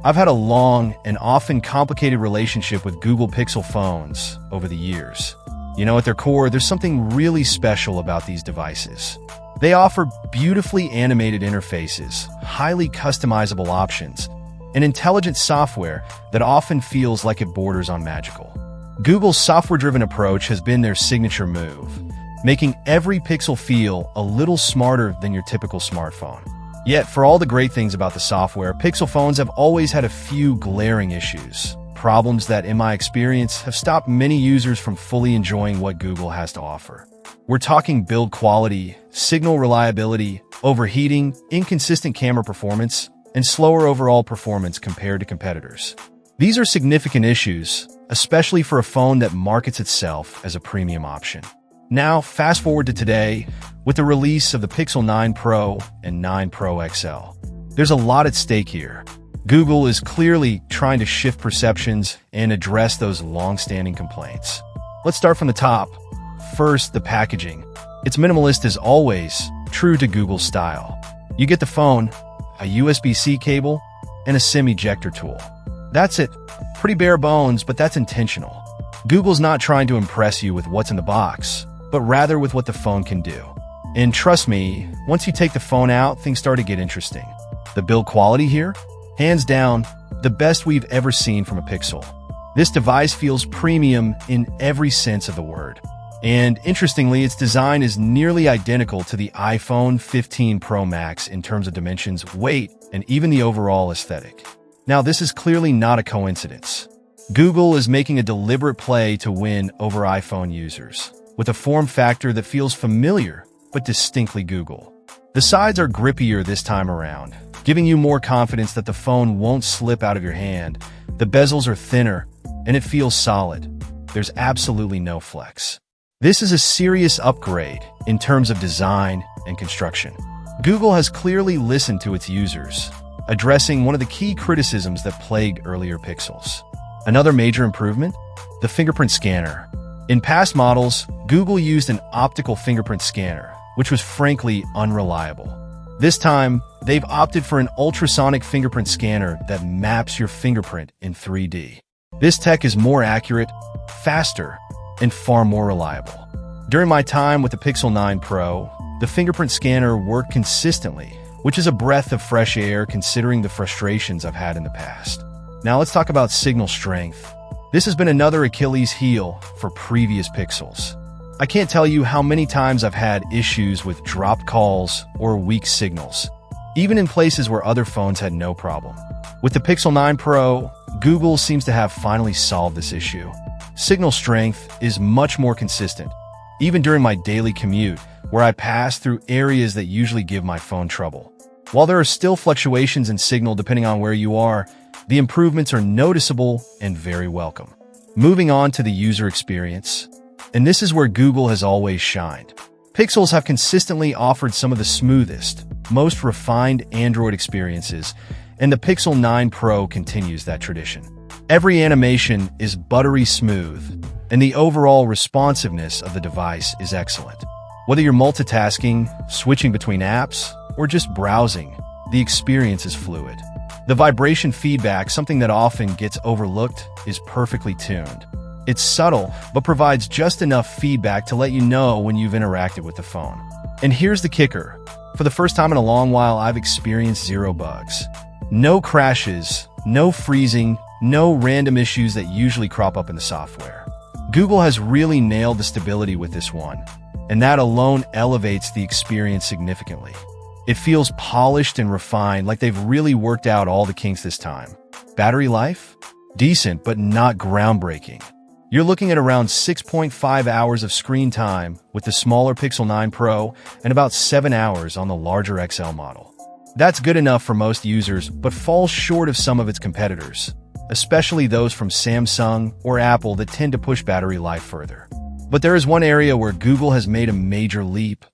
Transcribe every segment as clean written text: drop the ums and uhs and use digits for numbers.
I've had a long and often complicated relationship with Google Pixel phones over the years. At their core, there's something really special about these devices. They offer beautifully animated interfaces, highly customizable options, and intelligent software that often feels like it borders on magical. Google's software-driven approach has been their signature move, making every Pixel feel a little smarter than your typical smartphone. Yet, for all the great things about the software, Pixel phones have always had a few glaring issues. Problems that, in my experience, have stopped many users from fully enjoying what Google has to offer. We're talking build quality, signal reliability, overheating, inconsistent camera performance, and slower overall performance compared to competitors. These are significant issues, especially for a phone that markets itself as a premium option. Now, fast forward to today, with the release of the Pixel 9 Pro and 9 Pro XL. There's a lot at stake here. Google is clearly trying to shift perceptions and address those long-standing complaints. Let's start from the top. First, the packaging. It's minimalist as always, true to Google's style. You get the phone, a USB-C cable, and a SIM ejector tool. That's it. Pretty bare bones, but that's intentional. Google's not trying to impress you with what's in the box, but rather with what the phone can do. And trust me, once you take the phone out, things start to get interesting. The build quality here? Hands down, the best we've ever seen from a Pixel. This device feels premium in every sense of the word. And interestingly, its design is nearly identical to the iPhone 15 Pro Max in terms of dimensions, weight, and even the overall aesthetic. Now, this is clearly not a coincidence. Google is making a deliberate play to win over iPhone users, with a form factor that feels familiar but distinctly Google. The sides are grippier this time around, giving you more confidence that the phone won't slip out of your hand. The bezels are thinner, and it feels solid. There's absolutely no flex. This is a serious upgrade in terms of design and construction. Google has clearly listened to its users, addressing one of the key criticisms that plagued earlier Pixels. Another major improvement? The fingerprint scanner. In past models, Google used an optical fingerprint scanner, which was frankly unreliable. This time, they've opted for an ultrasonic fingerprint scanner that maps your fingerprint in 3D. This tech is more accurate, faster, and far more reliable. During my time with the Pixel 9 Pro, the fingerprint scanner worked consistently, which is a breath of fresh air considering the frustrations I've had in the past. Now let's talk about signal strength. This has been another Achilles heel for previous Pixels. I can't tell you how many times I've had issues with dropped calls or weak signals, even in places where other phones had no problem. With the Pixel 9 Pro, Google seems to have finally solved this issue. Signal strength is much more consistent, even during my daily commute, where I pass through areas that usually give my phone trouble. While there are still fluctuations in signal depending on where you are, the improvements are noticeable and very welcome. Moving on to the user experience. And this is where Google has always shined. Pixels have consistently offered some of the smoothest, most refined Android experiences, and the Pixel 9 Pro continues that tradition. Every animation is buttery smooth, and the overall responsiveness of the device is excellent. Whether you're multitasking, switching between apps, or just browsing, the experience is fluid. The vibration feedback, something that often gets overlooked, is perfectly tuned. It's subtle, but provides just enough feedback to let you know when you've interacted with the phone. And here's the kicker. For the first time in a long while, I've experienced zero bugs. No crashes, no freezing, no random issues that usually crop up in the software. Google has really nailed the stability with this one, and that alone elevates the experience significantly. It feels polished and refined, like they've really worked out all the kinks this time. Battery life? Decent, but not groundbreaking. You're looking at around 6.5 hours of screen time with the smaller Pixel 9 Pro and about 7 hours on the larger XL model. That's good enough for most users, but falls short of some of its competitors, especially those from Samsung or Apple that tend to push battery life further. But there is one area where Google has made a major leap: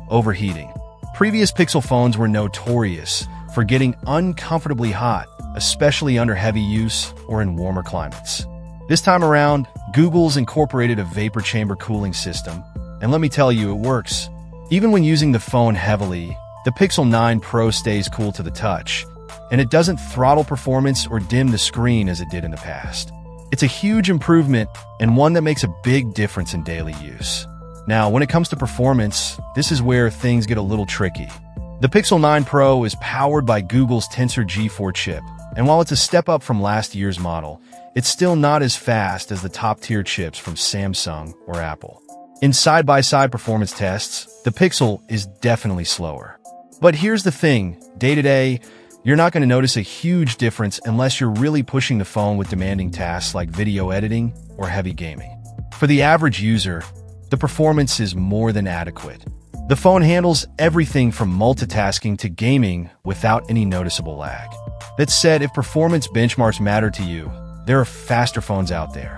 overheating. Previous Pixel phones were notorious for getting uncomfortably hot, especially under heavy use or in warmer climates. This time around, Google's incorporated a vapor chamber cooling system, and let me tell you, it works. Even when using the phone heavily, the Pixel 9 Pro stays cool to the touch, and it doesn't throttle performance or dim the screen as it did in the past. It's a huge improvement and one that makes a big difference in daily use. Now, when it comes to performance, this is where things get a little tricky. The Pixel 9 Pro is powered by Google's Tensor G4 chip, and while it's a step up from last year's model, it's still not as fast as the top-tier chips from Samsung or Apple. In side-by-side performance tests, the Pixel is definitely slower. But here's the thing, day-to-day, you're not going to notice a huge difference unless you're really pushing the phone with demanding tasks like video editing or heavy gaming. For the average user, the performance is more than adequate. The phone handles everything from multitasking to gaming without any noticeable lag. That said, if performance benchmarks matter to you, there are faster phones out there.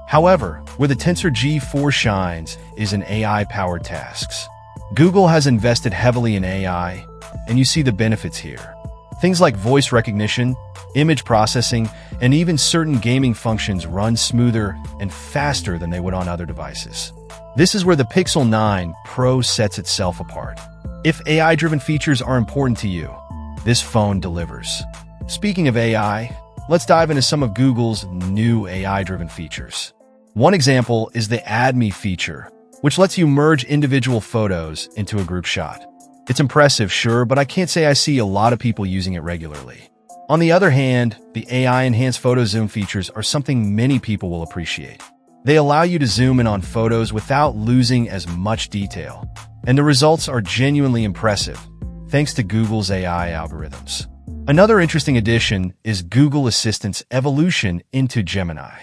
However, where the Tensor G4 shines is in AI-powered tasks. Google has invested heavily in AI, and you see the benefits here. Things like voice recognition, image processing, and even certain gaming functions run smoother and faster than they would on other devices. This is where the Pixel 9 Pro sets itself apart. If AI-driven features are important to you, this phone delivers. Speaking of AI, let's dive into some of Google's new AI-driven features. One example is the Add Me feature, which lets you merge individual photos into a group shot. It's impressive, sure, but I can't say I see a lot of people using it regularly. On the other hand, the AI-enhanced photo zoom features are something many people will appreciate. They allow you to zoom in on photos without losing as much detail, and the results are genuinely impressive, thanks to Google's AI algorithms. Another interesting addition is Google Assistant's evolution into Gemini.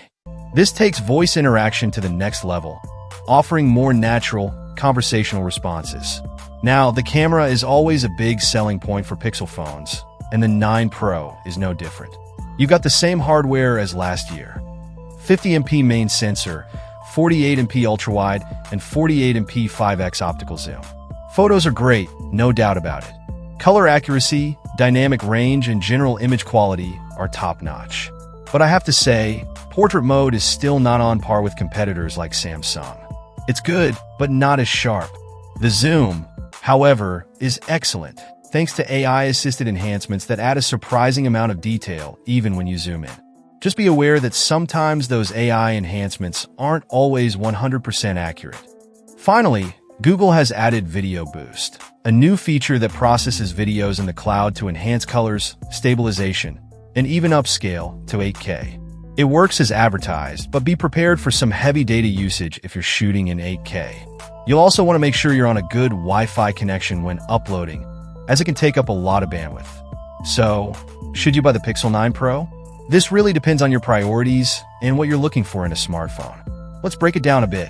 This takes voice interaction to the next level, offering more natural, conversational responses. Now, the camera is always a big selling point for Pixel phones, and the 9 Pro is no different. You've got the same hardware as last year. 50MP main sensor, 48MP ultrawide, and 48MP 5x optical zoom. Photos are great, no doubt about it. Color accuracy, dynamic range, and general image quality are top-notch. But I have to say, portrait mode is still not on par with competitors like Samsung. It's good, but not as sharp. The zoom, however, is excellent, thanks to AI-assisted enhancements that add a surprising amount of detail even when you zoom in. Just be aware that sometimes those AI enhancements aren't always 100% accurate. Finally, Google has added Video Boost, a new feature that processes videos in the cloud to enhance colors, stabilization, and even upscale to 8K. It works as advertised, but be prepared for some heavy data usage if you're shooting in 8K. You'll also want to make sure you're on a good Wi-Fi connection when uploading, as it can take up a lot of bandwidth. So, should you buy the Pixel 9 Pro? This really depends on your priorities and what you're looking for in a smartphone. Let's break it down a bit.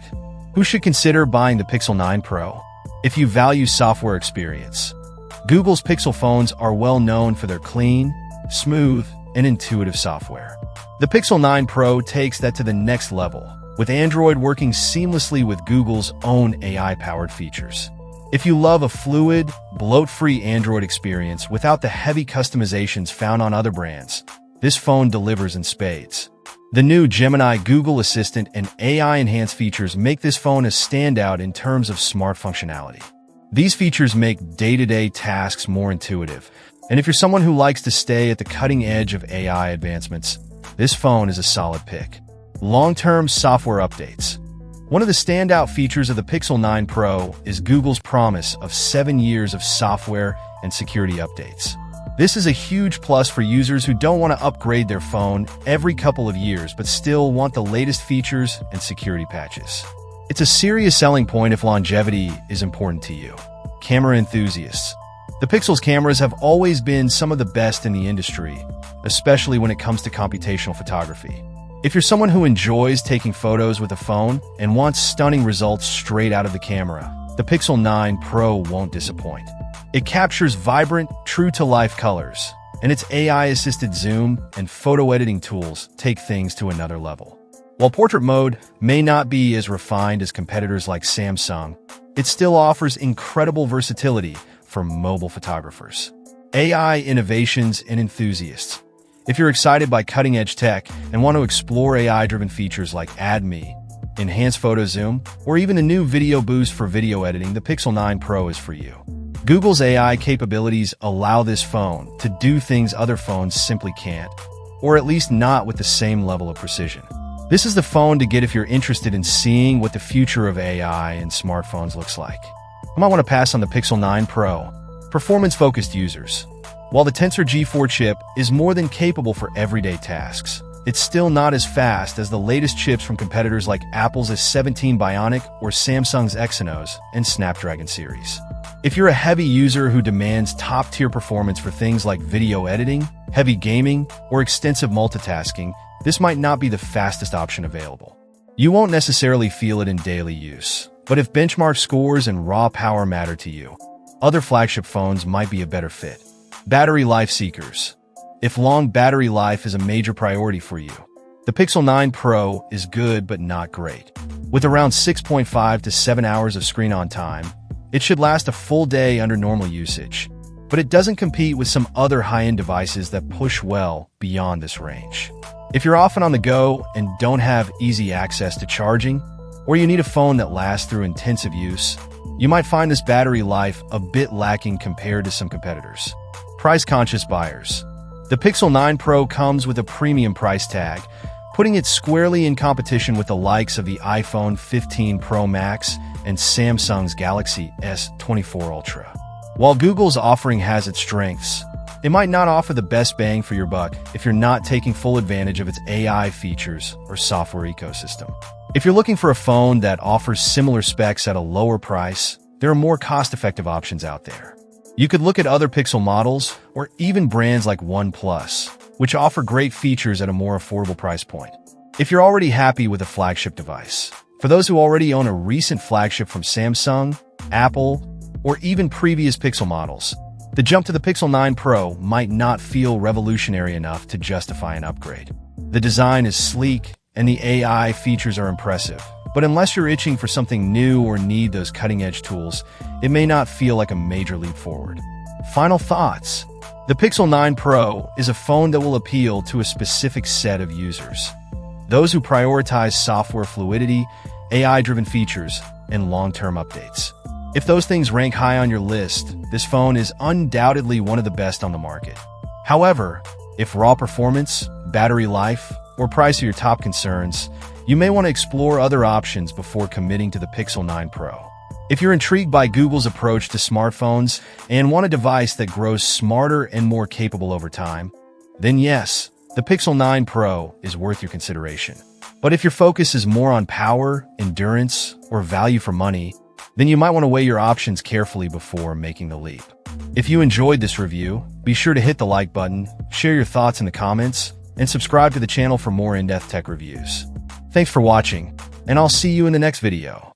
Who should consider buying the Pixel 9 Pro? If you value software experience, Google's Pixel phones are well known for their clean, smooth, and intuitive software. The Pixel 9 Pro takes that to the next level, with Android working seamlessly with Google's own AI-powered features. If you love a fluid, bloat-free Android experience without the heavy customizations found on other brands, this phone delivers in spades. The new Gemini Google Assistant and AI-enhanced features make this phone a standout in terms of smart functionality. These features make day-to-day tasks more intuitive, and if you're someone who likes to stay at the cutting edge of AI advancements, this phone is a solid pick. Long-term software updates. One of the standout features of the Pixel 9 Pro is Google's promise of 7 years of software and security updates. This is a huge plus for users who don't want to upgrade their phone every couple of years but still want the latest features and security patches. It's a serious selling point if longevity is important to you. Camera enthusiasts. The Pixel's cameras have always been some of the best in the industry, especially when it comes to computational photography. If you're someone who enjoys taking photos with a phone and wants stunning results straight out of the camera, the Pixel 9 Pro won't disappoint. It captures vibrant, true-to-life colors, and its AI-assisted zoom and photo editing tools take things to another level. While portrait mode may not be as refined as competitors like Samsung, it still offers incredible versatility for mobile photographers, AI innovations, and enthusiasts. If you're excited by cutting-edge tech and want to explore AI-driven features like Add Me, enhanced photo zoom, or even the new Video Boost for video editing, the Pixel 9 Pro is for you. Google's AI capabilities allow this phone to do things other phones simply can't, or at least not with the same level of precision. This is the phone to get if you're interested in seeing what the future of AI and smartphones looks like. You might want to pass on the Pixel 9 Pro. Performance-focused users. While the Tensor G4 chip is more than capable for everyday tasks, it's still not as fast as the latest chips from competitors like Apple's S17 Bionic or Samsung's Exynos and Snapdragon series. If you're a heavy user who demands top-tier performance for things like video editing, heavy gaming, or extensive multitasking, this might not be the fastest option available. You won't necessarily feel it in daily use, but if benchmark scores and raw power matter to you, other flagship phones might be a better fit. Battery life seekers. If long battery life is a major priority for you, the Pixel 9 Pro is good but not great. With around 6.5 to 7 hours of screen-on time, it should last a full day under normal usage, but it doesn't compete with some other high-end devices that push well beyond this range. If you're often on the go and don't have easy access to charging, or you need a phone that lasts through intensive use, you might find this battery life a bit lacking compared to some competitors. Price-conscious buyers. The Pixel 9 Pro comes with a premium price tag, putting it squarely in competition with the likes of the iPhone 15 Pro Max and Samsung's Galaxy S24 Ultra. While Google's offering has its strengths, it might not offer the best bang for your buck if you're not taking full advantage of its AI features or software ecosystem. If you're looking for a phone that offers similar specs at a lower price, there are more cost-effective options out there. You could look at other Pixel models or even brands like OnePlus, which offer great features at a more affordable price point. If you're already happy with a flagship device, for those who already own a recent flagship from Samsung, Apple, or even previous Pixel models, the jump to the Pixel 9 Pro might not feel revolutionary enough to justify an upgrade. The design is sleek, and the AI features are impressive, but unless you're itching for something new or need those cutting-edge tools, it may not feel like a major leap forward. Final thoughts. The Pixel 9 Pro is a phone that will appeal to a specific set of users. Those who prioritize software fluidity, AI-driven features, and long-term updates. If those things rank high on your list, this phone is undoubtedly one of the best on the market. However, if raw performance, battery life, or price are your top concerns, you may want to explore other options before committing to the Pixel 9 Pro. If you're intrigued by Google's approach to smartphones and want a device that grows smarter and more capable over time, then yes, the Pixel 9 Pro is worth your consideration. But if your focus is more on power, endurance, or value for money, then you might want to weigh your options carefully before making the leap. If you enjoyed this review, be sure to hit the like button, share your thoughts in the comments, and subscribe to the channel for more in-depth tech reviews. Thanks for watching, and I'll see you in the next video.